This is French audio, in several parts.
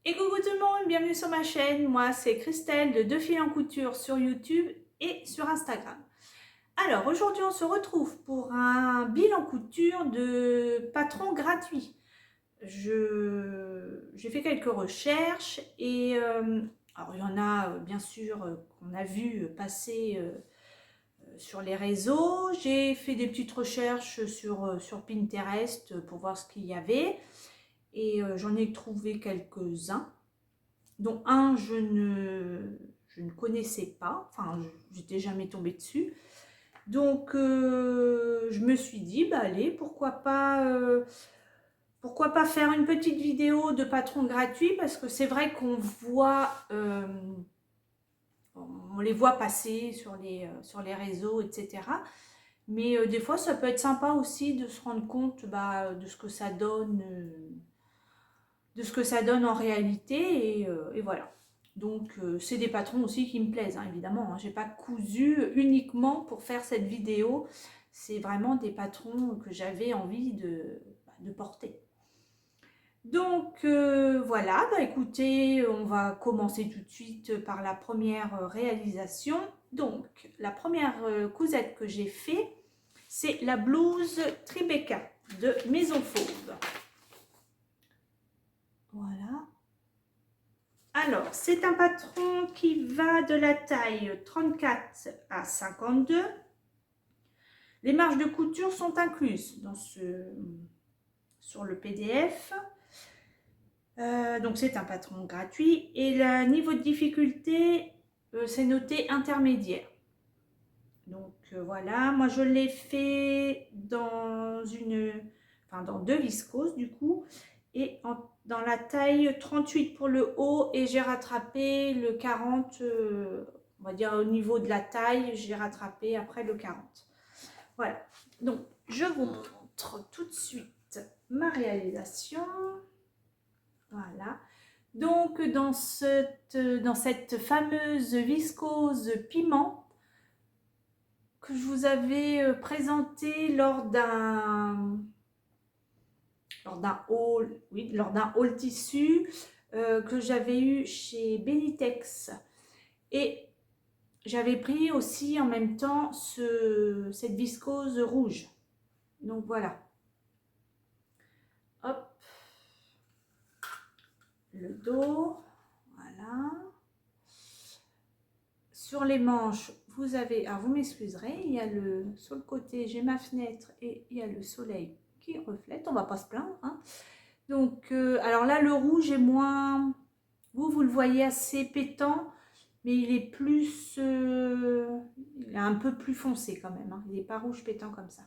Et coucou tout le monde, bienvenue sur ma chaîne. Moi c'est Christelle de Deux Filles en Couture sur YouTube et sur Instagram. Alors aujourd'hui on se retrouve pour un bilan couture de patron gratuit. J'ai fait quelques recherches et alors il y en a bien sûr qu'on a vu passer sur les réseaux. J'ai fait des petites recherches sur Pinterest pour voir ce qu'il y avait et j'en ai trouvé quelques-uns dont un je ne connaissais pas, enfin j'étais jamais tombée dessus. Donc je me suis dit, bah allez, pourquoi pas faire une petite vidéo de patron gratuit, parce que c'est vrai qu'on voit, on les voit passer sur les réseaux, etc. Mais des fois, ça peut être sympa aussi de se rendre compte de ce que ça donne, en réalité, et voilà. Donc c'est des patrons aussi qui me plaisent, hein, évidemment, hein. J'ai pas cousu uniquement pour faire cette vidéo, c'est vraiment des patrons que j'avais envie de porter. Donc voilà, écoutez, on va commencer tout de suite par la première réalisation. Donc la première cousette que j'ai fait, c'est la blouse Tribeca de Maison Fauve. Voilà. Alors, c'est un patron qui va de la taille 34 à 52. Les marges de couture sont incluses sur le PDF. Donc, c'est un patron gratuit. Et le niveau de difficulté, c'est noté intermédiaire. Donc, voilà. Moi, je l'ai fait dans deux viscoses, du coup. Et dans la taille 38 pour le haut, et j'ai rattrapé le 40, on va dire au niveau de la taille, j'ai rattrapé après le 40. Voilà, donc je vous montre tout de suite ma réalisation. Voilà, donc dans cette fameuse viscose piment que je vous avais présentée lors d'un haul tissu que j'avais eu chez Benitex. Et j'avais pris aussi en même temps cette viscose rouge. Donc voilà. Hop. Le dos. Voilà. Sur les manches, vous avez... Alors vous m'excuserez, il y a sur le côté, j'ai ma fenêtre et il y a le soleil qui reflète. On va pas se plaindre, hein. Donc, alors là, le rouge est moins... Vous le voyez assez pétant, mais il est plus... il est un peu plus foncé quand même, hein. Il n'est pas rouge pétant comme ça.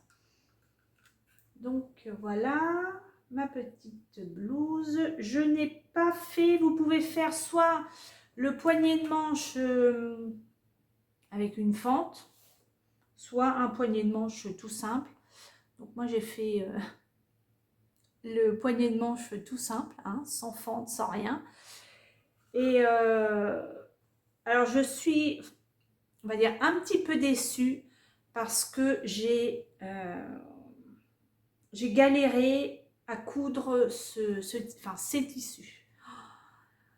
Donc, voilà ma petite blouse. Je n'ai pas fait... Vous pouvez faire soit le poignet de manche avec une fente, soit un poignet de manche tout simple. Donc, moi, j'ai fait... le poignet de manche tout simple, hein, sans fente, sans rien. Et alors je suis, on va dire, un petit peu déçue parce que j'ai galéré à coudre ces tissus.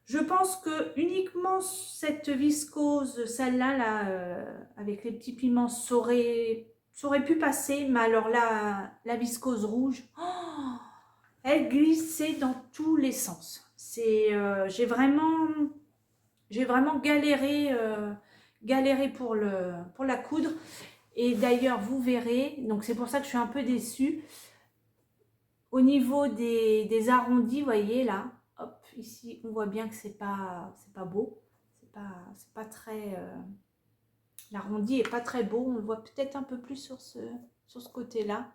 Je pense que uniquement cette viscose, celle-là, avec les petits piments, ça aurait pu passer, mais alors là, la viscose rouge, oh, elle glissait dans tous les sens. J'ai vraiment galéré pour la coudre. Et d'ailleurs, vous verrez, donc c'est pour ça que je suis un peu déçue. Au niveau des arrondis, vous voyez là, hop, ici, on voit bien que c'est pas beau. C'est pas très... l'arrondi est pas très beau. On le voit peut-être un peu plus sur ce côté-là.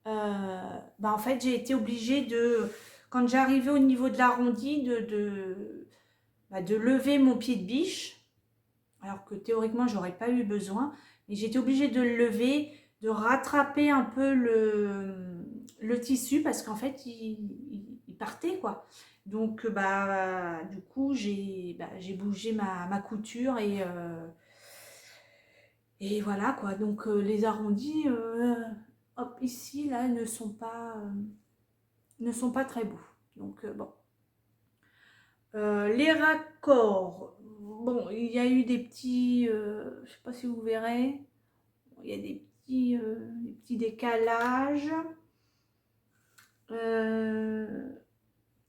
En fait, j'ai été obligée quand j'arrivais au niveau de l'arrondi, de lever mon pied de biche, alors que théoriquement, j'aurais pas eu besoin. Mais j'étais obligée de le lever, de rattraper un peu le tissu, parce qu'en fait, il partait, quoi. Donc, du coup, j'ai bougé ma couture et voilà, quoi. Donc, les arrondis, hop, ici, là, ne sont pas très beaux. Donc, bon. Les raccords, bon, il y a eu des petits, je sais pas si vous verrez, il y a des petits décalages.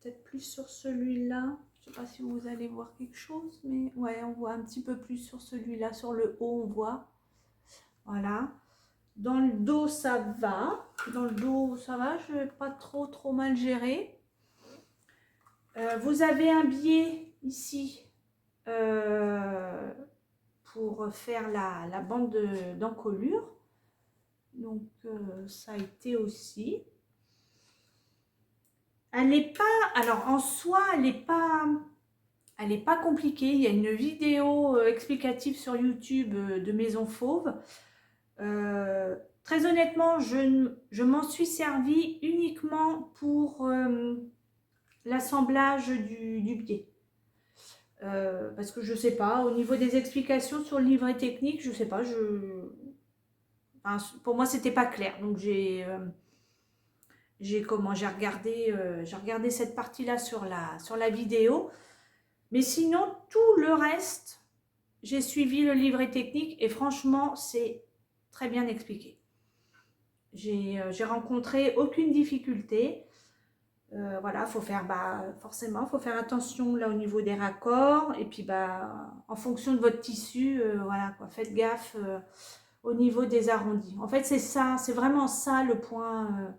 Peut-être plus sur celui-là. Je sais pas si vous allez voir quelque chose, mais ouais, on voit un petit peu plus sur celui-là. Sur le haut, on voit. Voilà. Dans le dos, ça va. Dans le dos, ça va. Je vais pas trop mal gérer. Vous avez un biais ici pour faire la bande d'encolure. Donc, ça a été aussi. Elle n'est pas, alors en soi, elle n'est pas compliquée. Il y a une vidéo explicative sur YouTube de Maison Fauve. Très honnêtement, je m'en suis servi uniquement pour l'assemblage du biais. Parce que je ne sais pas, au niveau des explications sur le livret technique, je ne sais pas, enfin, pour moi, c'était pas clair. Donc, j'ai regardé cette partie-là sur la vidéo. Mais sinon, tout le reste, j'ai suivi le livret technique et franchement, c'est très bien expliqué. J'ai rencontré aucune difficulté. Voilà, forcément, faut faire attention là au niveau des raccords. Et puis, en fonction de votre tissu, voilà, quoi, faites gaffe au niveau des arrondis. En fait, c'est ça, c'est vraiment ça le point.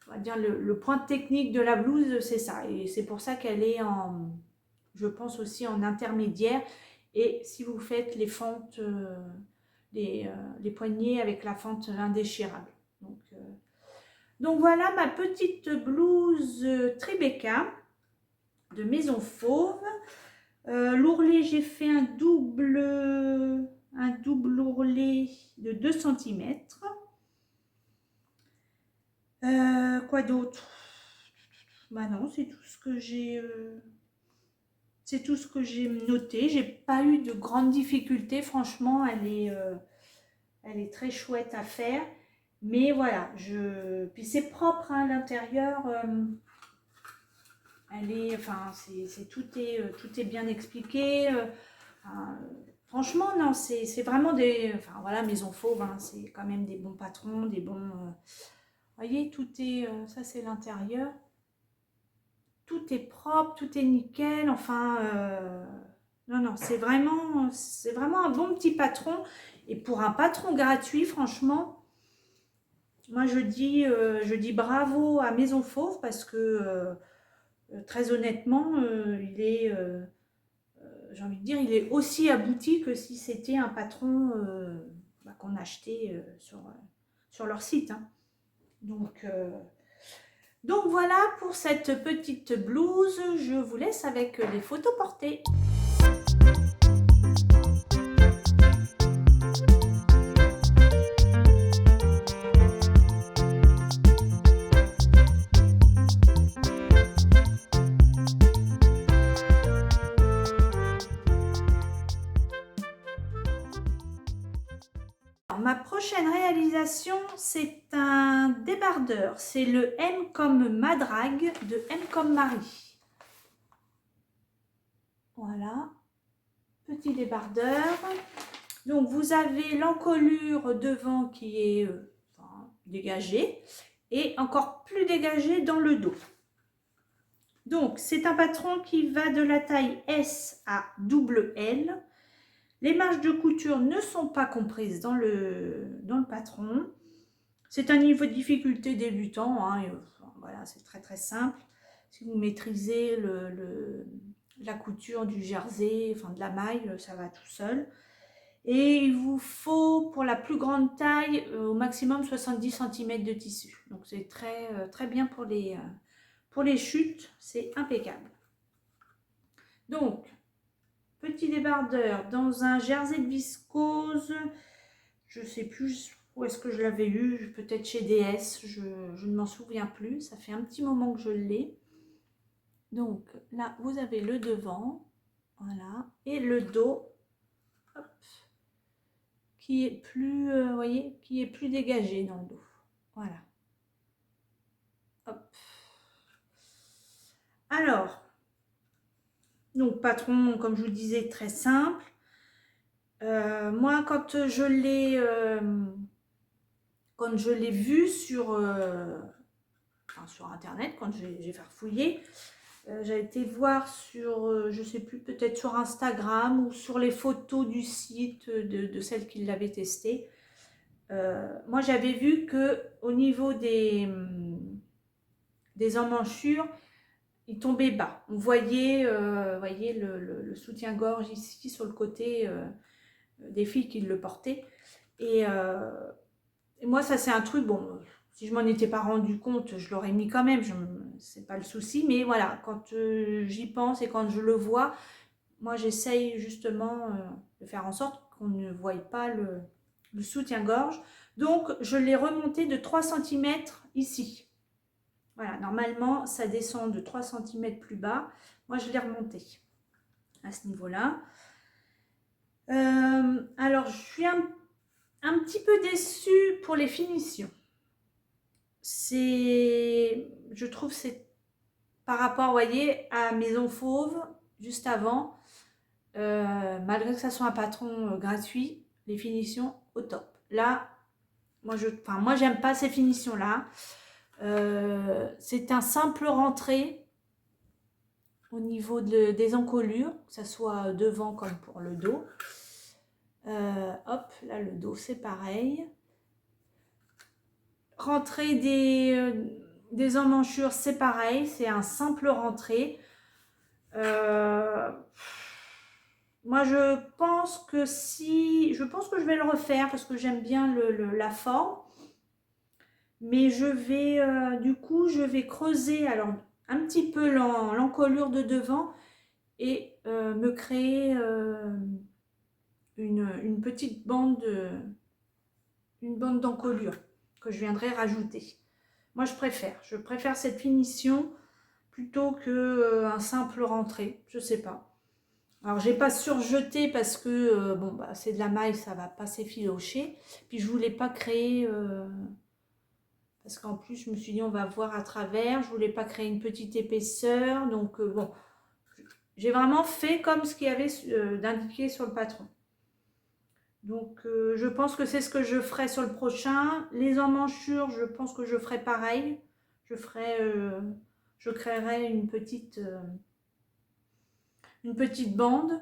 On va dire le point technique de la blouse, c'est ça. Et c'est pour ça qu'elle est je pense aussi en intermédiaire. Et si vous faites les fentes, les poignets avec la fente indéchirable. Donc voilà ma petite blouse Tribeca de Maison Fauve. L'ourlet, j'ai fait un double ourlet de 2 cm. Quoi d'autre? Non, c'est tout ce que j'ai noté. J'ai pas eu de grandes difficultés. Franchement, elle est très chouette à faire. Mais voilà, puis c'est propre hein, à l'intérieur. Tout est bien expliqué. Franchement, non, c'est vraiment enfin voilà, Maison Fauve, hein, c'est quand même des bons patrons, des bons. Voyez, tout est, ça c'est l'intérieur. Tout est propre, tout est nickel. Enfin, non, c'est vraiment un bon petit patron. Et pour un patron gratuit, franchement, moi je dis bravo à Maison Fauve parce que très honnêtement, j'ai envie de dire, il est aussi abouti que si c'était un patron qu'on achetait sur leur site. Hein. Donc voilà pour cette petite blouse. Je vous laisse avec les photos portées. Ma prochaine réalisation, c'est un débardeur. C'est le M comme Madrague de M comme Marie. Voilà, petit débardeur. Donc vous avez l'encolure devant qui est dégagée et encore plus dégagée dans le dos. Donc c'est un patron qui va de la taille S à double L. Les marges de couture ne sont pas comprises dans le patron. C'est un niveau de difficulté débutant. Hein, voilà, c'est très simple. Si vous maîtrisez la couture du jersey, enfin de la maille, ça va tout seul. Et il vous faut pour la plus grande taille au maximum 70 cm de tissu. Donc c'est très bien pour les chutes, c'est impeccable. Donc petit débardeur dans un jersey de viscose, je ne sais plus où est-ce que je l'avais eu, peut-être chez DS, je ne m'en souviens plus, ça fait un petit moment que je l'ai. Donc là, vous avez le devant, voilà, et le dos, hop, qui est plus, voyez, qui est plus dégagé dans le dos, voilà. Hop. Alors, Donc patron, comme je vous disais, très simple. Moi, quand je l'ai vu sur internet, quand j'ai farfouillé, j'ai été voir sur, je sais plus, peut-être sur Instagram ou sur les photos du site de celle qui l'avait testé. Moi, j'avais vu que au niveau des emmanchures, il tombait bas. On voyait, voyez le soutien-gorge ici sur le côté des filles qui le portaient. Et moi, ça c'est un truc, bon, si je m'en étais pas rendu compte, je l'aurais mis quand même, c'est pas le souci. Mais voilà, quand j'y pense et quand je le vois, moi j'essaye justement de faire en sorte qu'on ne voie pas le soutien-gorge. Donc, je l'ai remonté de 3 cm ici. Voilà, normalement, ça descend de 3 cm plus bas. Moi, je l'ai remonté à ce niveau-là. Alors, je suis un petit peu déçue pour les finitions. Je trouve c'est par rapport, vous voyez, à Maison Fauve, juste avant, malgré que ça soit un patron gratuit, les finitions au top. Là, moi, j'aime pas ces finitions-là. C'est un simple rentré au niveau des encolures, que ce soit devant comme pour le dos. Hop, là le dos c'est pareil. Rentrée des emmanchures c'est pareil, c'est un simple rentré. Moi je pense que je vais le refaire parce que j'aime bien la forme. Mais du coup je vais creuser alors un petit peu l'encolure de devant et me créer une petite bande d'encolure que je viendrai rajouter. Moi je préfère cette finition plutôt que un simple rentré, je sais pas. Alors j'ai pas surjeté parce que bon bah c'est de la maille, ça va pas s'effilocher. Puis je voulais pas créer parce qu'en plus je me suis dit on va voir à travers, je voulais pas créer une petite épaisseur, donc bon, j'ai vraiment fait comme ce qu'il y avait d'indiqué sur le patron. Donc je pense que c'est ce que je ferai sur le prochain. Les emmanchures, je pense que je ferai pareil. Je créerai une petite bande.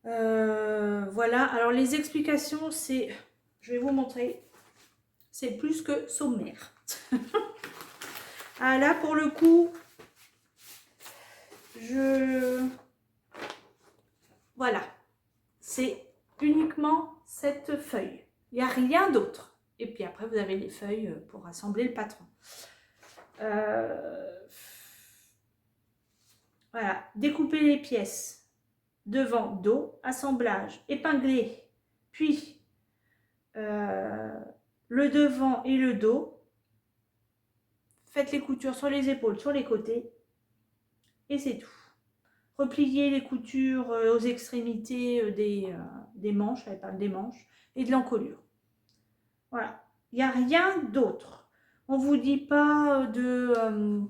Voilà, alors les explications, je vais vous montrer, c'est plus que sommaire. Ah là, pour le coup, voilà, c'est uniquement cette feuille. Il n'y a rien d'autre. Et puis après, vous avez les feuilles pour assembler le patron. Voilà, découper les pièces devant, dos, assemblage, épingler, puis le devant et le dos. Faites les coutures sur les épaules, sur les côtés. Et c'est tout. Replier les coutures aux extrémités des manches, elle parle des manches, et de l'encolure. Voilà, il n'y a rien d'autre. On ne vous dit pas de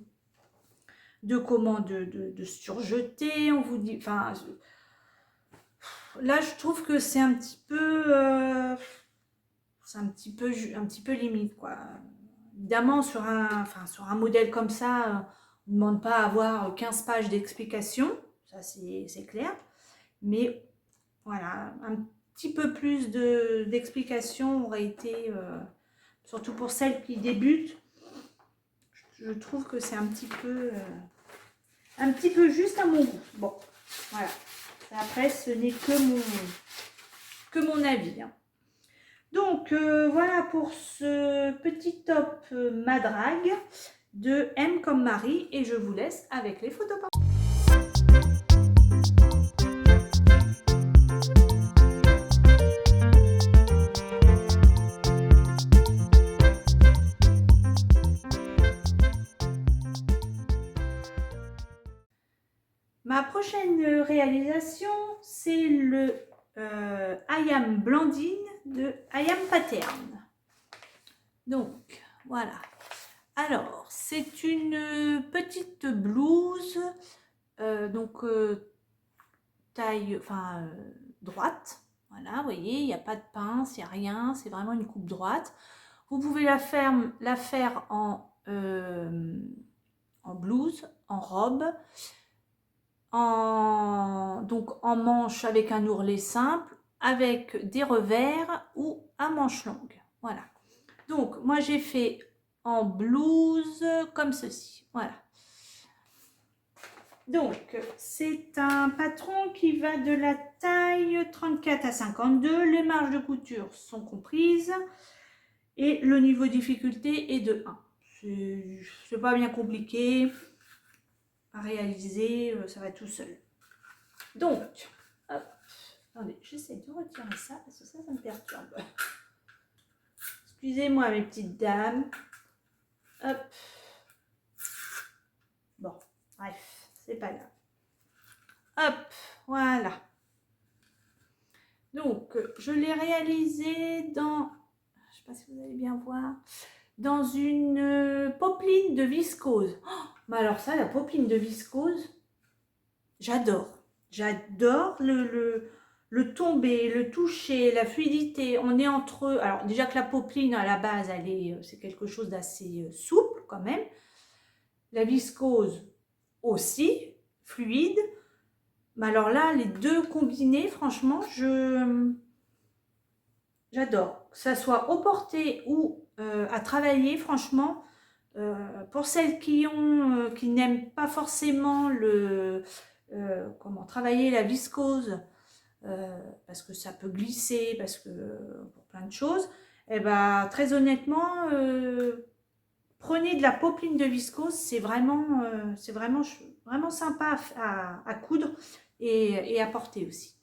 surjeter, on vous dit, enfin, là je trouve que c'est un petit peu, limite quoi. Évidemment sur un modèle comme ça, on ne demande pas à avoir 15 pages d'explications, ça c'est clair, mais voilà, un petit peu plus d'explications aurait été, surtout pour celles qui débutent, je trouve que c'est un petit peu juste à mon goût. Bon, voilà. Après, ce n'est que mon avis. Hein. Donc, voilà pour ce petit top Madrague de M comme Marie. Et je vous laisse avec les photos. Ma prochaine réalisation, c'est le I Am Blandine de I Am Pattern. Donc, voilà. Alors, c'est une petite blouse donc taille, enfin droite. Voilà, vous voyez, il n'y a pas de pince, il n'y a rien, c'est vraiment une coupe droite. Vous pouvez la faire en blouse, en robe, donc en manche avec un ourlet simple, avec des revers ou à manches longues. Voilà. Donc, moi, j'ai fait en blouse comme ceci. Voilà. Donc, c'est un patron qui va de la taille 34 à 52. Les marges de couture sont comprises. Et le niveau de difficulté est de 1. C'est pas bien compliqué à réaliser, ça va tout seul. Donc, hop, attendez, j'essaie de retirer ça parce que ça me perturbe. Excusez-moi mes petites dames. Hop. Bon, bref, c'est pas grave. Hop, voilà. Donc, je l'ai réalisé dans, je sais pas si vous allez bien voir, dans une popeline de viscose. Oh, mais alors ça, la popeline de viscose, j'adore. J'adore le tomber, le toucher, la fluidité. On est entre eux. Alors déjà que la popeline à la base, c'est quelque chose d'assez souple quand même. La viscose aussi, fluide. Mais alors là, les deux combinés, franchement, j'adore. Que ça soit au porté ou à travailler, franchement, pour celles qui n'aiment pas forcément travailler la viscose, parce que ça peut glisser, parce que pour plein de choses, et ben très honnêtement, prenez de la popeline de viscose, c'est vraiment sympa à coudre et à porter aussi.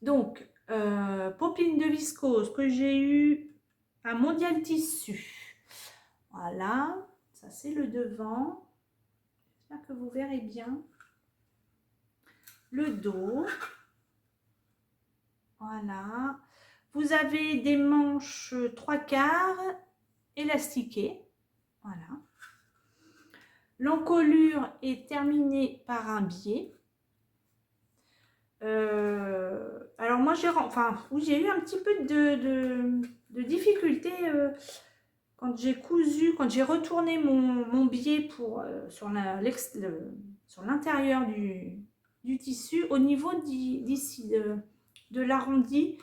Donc, popeline de viscose que j'ai eu à Mondial Tissu. Voilà, ça c'est le devant. J'espère que vous verrez bien. Le dos. Voilà. Vous avez des manches 3/4 élastiquées. Voilà. L'encolure est terminée par un biais. Alors moi j'ai eu un petit peu de difficulté quand j'ai retourné mon biais sur l'intérieur du tissu au niveau d'ici de l'arrondi.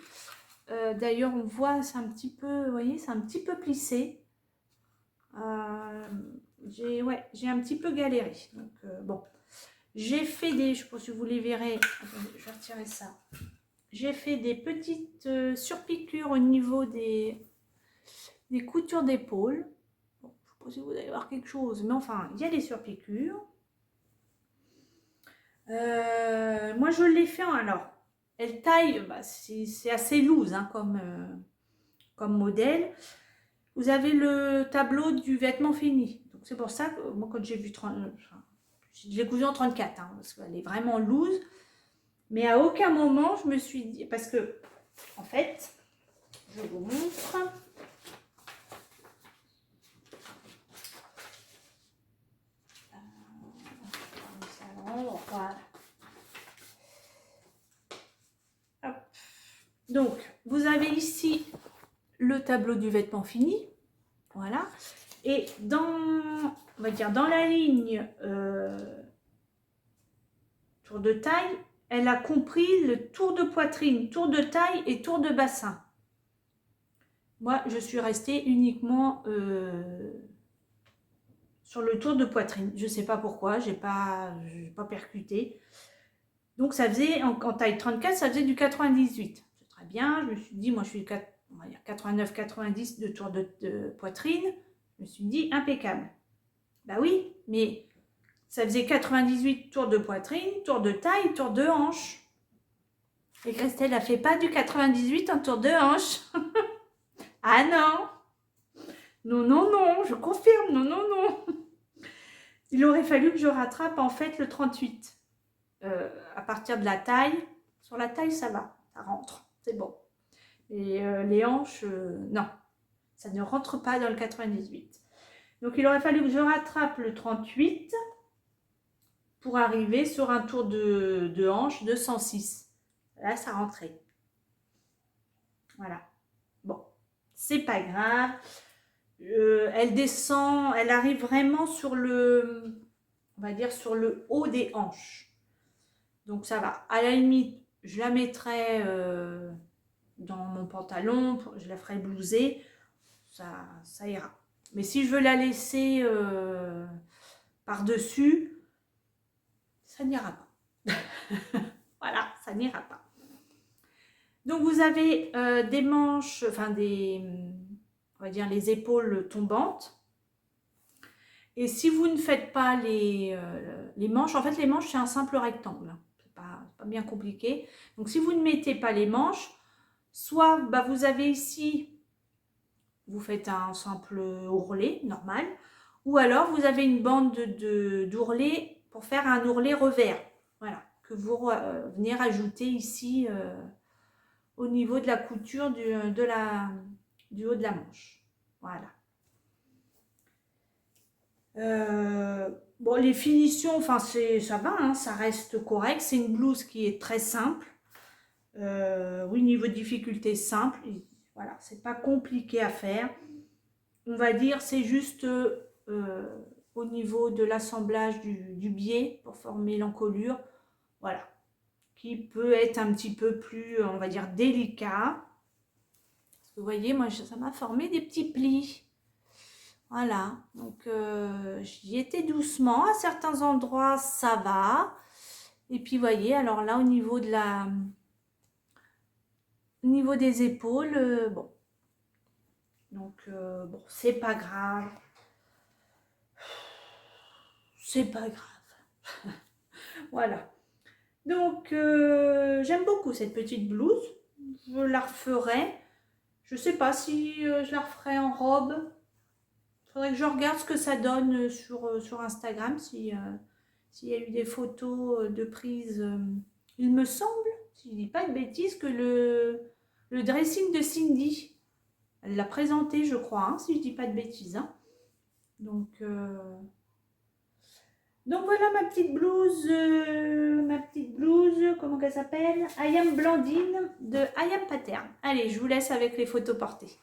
D'ailleurs on voit, c'est un petit peu, vous voyez, c'est un petit peu plissé. J'ai un petit peu galéré. Donc bon, j'ai fait je ne sais pas si vous les verrez. Attendez, je vais retirer ça. J'ai fait des petites surpiqûres au niveau des coutures d'épaule. Bon, je ne sais pas si vous allez voir quelque chose, mais enfin, il y a des surpiqûres. Moi, je l'ai fait alors. Elle taille, c'est assez loose hein, comme modèle. Vous avez le tableau du vêtement fini. Donc, c'est pour ça que moi, quand j'ai vu je l'ai cousu en 34, hein, parce qu'elle est vraiment loose. Mais à aucun moment, je me suis dit, parce que, en fait, je vous montre. Voilà. Hop. Donc, vous avez ici le tableau du vêtement fini. Voilà. Et on va dire, dans la ligne tour de taille, elle a compris le tour de poitrine, tour de taille et tour de bassin. Moi, je suis restée uniquement sur le tour de poitrine. Je ne sais pas pourquoi, je n'ai pas percuté. Donc, ça faisait, en taille 34, ça faisait du 98. C'est très bien. Je me suis dit, moi, je suis 89-90 de tour de poitrine. Je me suis dit, impeccable. Bah oui, mais ça faisait 98 tours de poitrine, tour de taille, tour de hanche. Et Christelle n'a fait pas du 98 en tour de hanche. Ah non! Non, non, non, je confirme, non, non, non. Il aurait fallu que je rattrape en fait le 38. À partir de la taille, sur la taille ça va, ça rentre, c'est bon. Et les hanches, non, ça ne rentre pas dans le 98. Donc il aurait fallu que je rattrape le 38 pour arriver sur un tour de hanche de 106. Là, ça rentrait. Voilà. Bon, c'est pas grave. Elle descend, elle arrive vraiment sur le, on va dire sur le haut des hanches. Donc ça va. À la limite, je la mettrai dans mon pantalon, je la ferai blouser, ça ira. Mais si je veux la laisser par-dessus, ça n'ira pas. Voilà, ça n'ira pas. Donc vous avez des manches, enfin on va dire les épaules tombantes. Et si vous ne faites pas les manches, en fait les manches c'est un simple rectangle, c'est pas bien compliqué. Donc si vous ne mettez pas les manches, soit vous avez ici, vous faites un simple ourlet normal, ou alors vous avez une bande d'ourlet pour faire un ourlet revers, voilà, que vous venez rajouter ici au niveau de la couture du haut de la manche, voilà. Bon, les finitions, enfin ça va, hein, ça reste correct. C'est une blouse qui est très simple. Oui, niveau de difficulté simple. Voilà, c'est pas compliqué à faire. On va dire, c'est juste au niveau de l'assemblage du biais pour former l'encolure. Voilà, qui peut être un petit peu plus, on va dire, délicat. Parce que vous voyez, moi, ça m'a formé des petits plis. Voilà, donc j'y étais doucement, à certains endroits ça va, et puis vous voyez, alors là au niveau des épaules, bon, donc bon, c'est pas grave, voilà, donc j'aime beaucoup cette petite blouse, je la referai, je sais pas si je la referai en robe. Faudrait que je regarde ce que ça donne sur Instagram, s'il y a eu des photos de prise. Il me semble, si je ne dis pas de bêtises, que le dressing de Cindy, elle l'a présenté, je crois, hein, si je ne dis pas de bêtises. Hein. Donc voilà ma petite blouse, comment qu'elle s'appelle? I Am Blandine de I Am Pattern. Allez, je vous laisse avec les photos portées.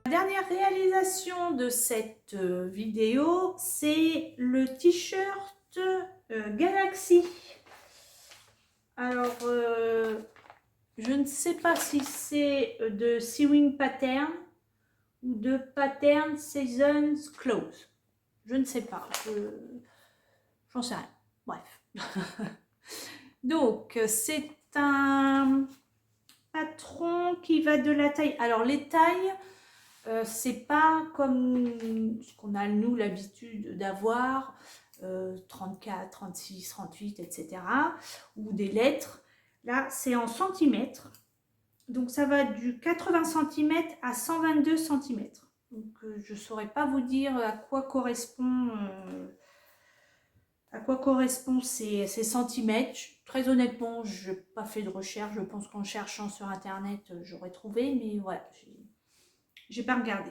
Dernière réalisation de cette vidéo, c'est le t-shirt Galaxy. Alors, je ne sais pas si c'est de Sewing Pattern ou de Pattern Seasons Clothes. Je ne sais pas, j'en sais rien. Bref. Donc, c'est un patron qui va de la taille. Alors, les tailles... c'est pas comme ce qu'on a nous l'habitude d'avoir, 34, 36, 38, etc. ou des lettres. Là, c'est en centimètres. Donc, ça va du 80 cm à 122 cm. Donc, je ne saurais pas vous dire à quoi correspond ces centimètres. Très honnêtement, je n'ai pas fait de recherche. Je pense qu'en cherchant sur Internet, j'aurais trouvé. Mais voilà, j'ai pas regardé.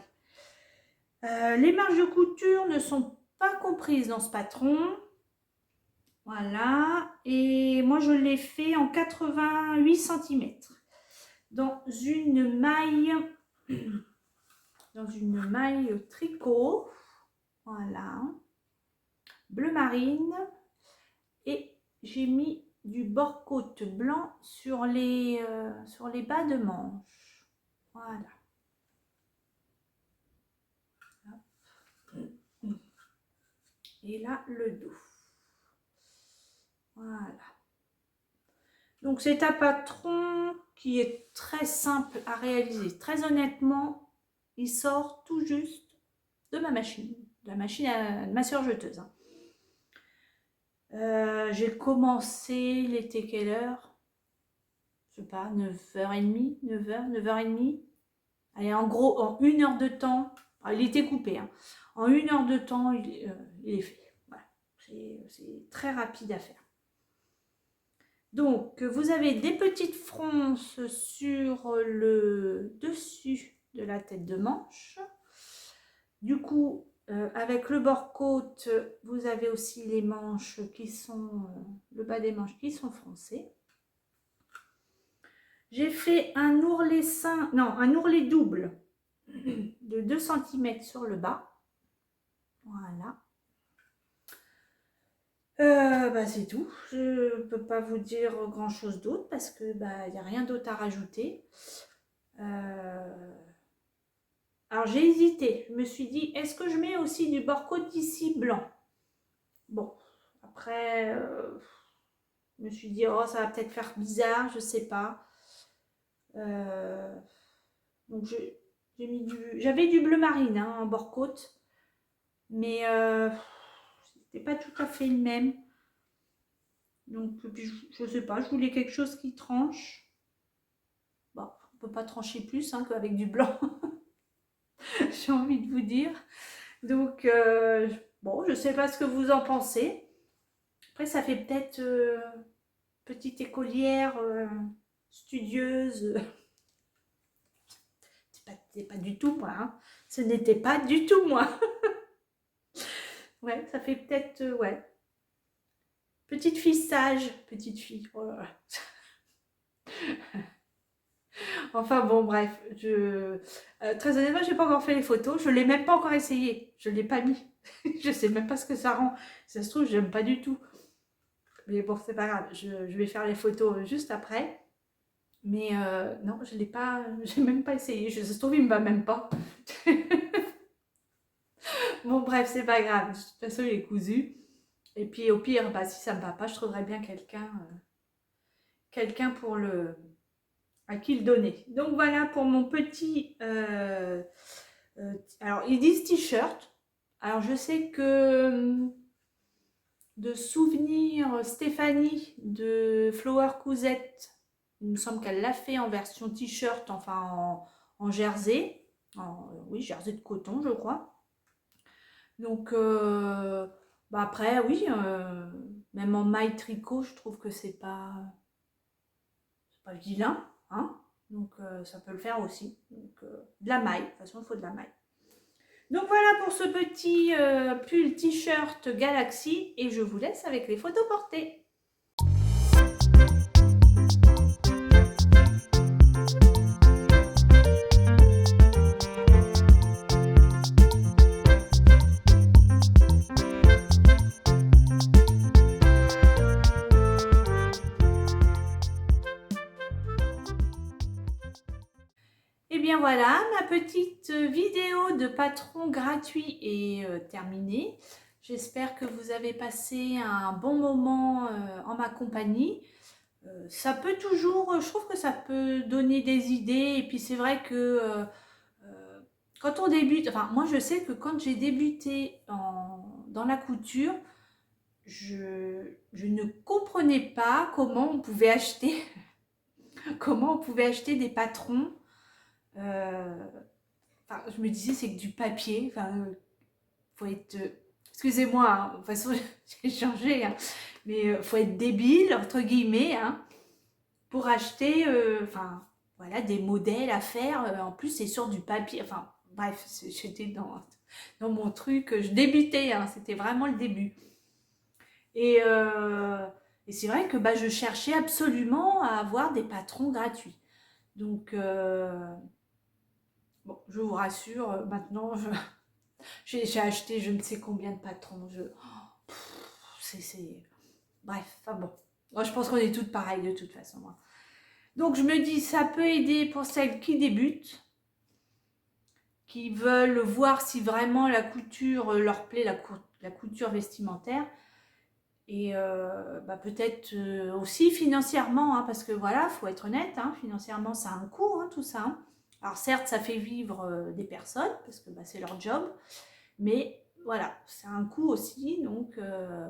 Les marges de couture ne sont pas comprises dans ce patron. Voilà. Et moi, je l'ai fait en 88 cm. Dans une maille tricot. Voilà. Bleu marine. Et j'ai mis du bord-côte blanc sur les bas de manche. Voilà. Et là, le dos. Voilà. Donc, c'est un patron qui est très simple à réaliser. Très honnêtement, il sort tout juste de ma machine. De la machine à ma sœur jeteuse. Hein. J'ai commencé, il était quelle heure? Je sais pas, 9h30, 9h, 9h30. Allez, en gros, en 1 heure de temps, il était coupé. Hein. En 1 heure de temps, il est fait. Voilà. C'est très rapide à faire. Donc, vous avez des petites fronces sur le dessus de la tête de manche. Du coup, avec le bord-côte, vous avez aussi les manches qui sont, le bas des manches qui sont froncés. J'ai fait un ourlet un ourlet double de 2 cm sur le bas. Voilà. C'est tout. Je ne peux pas vous dire grand chose d'autre parce que n'y a rien d'autre à rajouter. Alors j'ai hésité. Je me suis dit, est-ce que je mets aussi du bord-côte ici blanc? Bon, après, je me suis dit, oh, ça va peut-être faire bizarre, je sais pas. Donc j'avais du bleu marine en bord-côte, mais c'était pas tout à fait le même. Donc je sais pas, je voulais quelque chose qui tranche. Bon, on peut pas trancher plus qu'avec du blanc. J'ai envie de vous dire. Donc bon, je sais pas ce que vous en pensez. Après, ça fait peut-être petite écolière studieuse. C'est pas du tout moi. Ce n'était pas du tout moi. Ouais, ça fait peut-être ouais. Petite fille sage, petite fille. Oh là là. Enfin bon, bref, très honnêtement, j'ai pas encore fait les photos. Je l'ai même pas encore essayé. Je l'ai pas mis. Je sais même pas ce que ça rend. Si ça se trouve, j'aime pas du tout. Mais bon, c'est pas grave. Je vais faire les photos juste après. Mais non, je l'ai pas. J'ai même pas essayé. Ça se trouve, il me va même pas. Bon, bref, c'est pas grave. De toute façon, il est cousu. Et puis, au pire, si ça me va pas, je trouverai bien quelqu'un pour à qui le donner. Donc voilà pour mon petit. Alors, ils disent t-shirt. Alors, je sais que de souvenir, Stéphanie de Flower Cousette, il me semble qu'elle l'a fait en version t-shirt, enfin en jersey. Oui, jersey de coton, je crois. Donc, après, oui, même en maille tricot, je trouve que c'est pas vilain, hein. Donc, ça peut le faire aussi. Donc, de la maille, de toute façon, il faut de la maille. Donc, voilà pour ce petit pull t-shirt Galaxy. Et je vous laisse avec les photos portées. Et bien voilà, ma petite vidéo de patron gratuit est terminée. J'espère que vous avez passé un bon moment en ma compagnie. Ça peut toujours, je trouve que ça peut donner des idées. Et puis c'est vrai que quand on débute, enfin moi je sais que quand j'ai débuté dans la couture, je ne comprenais pas comment on pouvait acheter, comment on pouvait acheter des patrons. Je me disais, c'est que du papier. Faut être. Excusez-moi, de toute façon, j'ai changé, mais faut être débile, entre guillemets, pour acheter voilà, des modèles à faire. En plus, c'est sur du papier. Enfin, bref, j'étais dans mon truc. Je débutais, c'était vraiment le début. Et c'est vrai que je cherchais absolument à avoir des patrons gratuits. Donc, bon, je vous rassure, maintenant, j'ai acheté je ne sais combien de patrons. Bref, enfin bon. Moi, je pense qu'on est toutes pareilles de toute façon. Donc, je me dis, ça peut aider pour celles qui débutent, qui veulent voir si vraiment la couture leur plaît, la couture vestimentaire. Et peut-être aussi financièrement, parce que voilà, il faut être honnête, financièrement, ça a un coût, tout ça. Alors certes, ça fait vivre des personnes, parce que c'est leur job, mais voilà, c'est un coût aussi. Donc,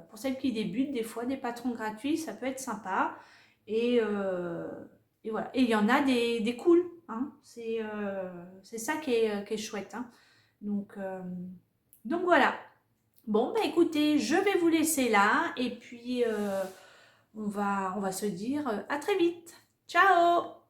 pour celles qui débutent, des fois, des patrons gratuits, ça peut être sympa. Et voilà. Et il y en a des cools, c'est ça qui est chouette. Donc voilà. Bon, écoutez, je vais vous laisser là. Et puis, on va se dire à très vite. Ciao!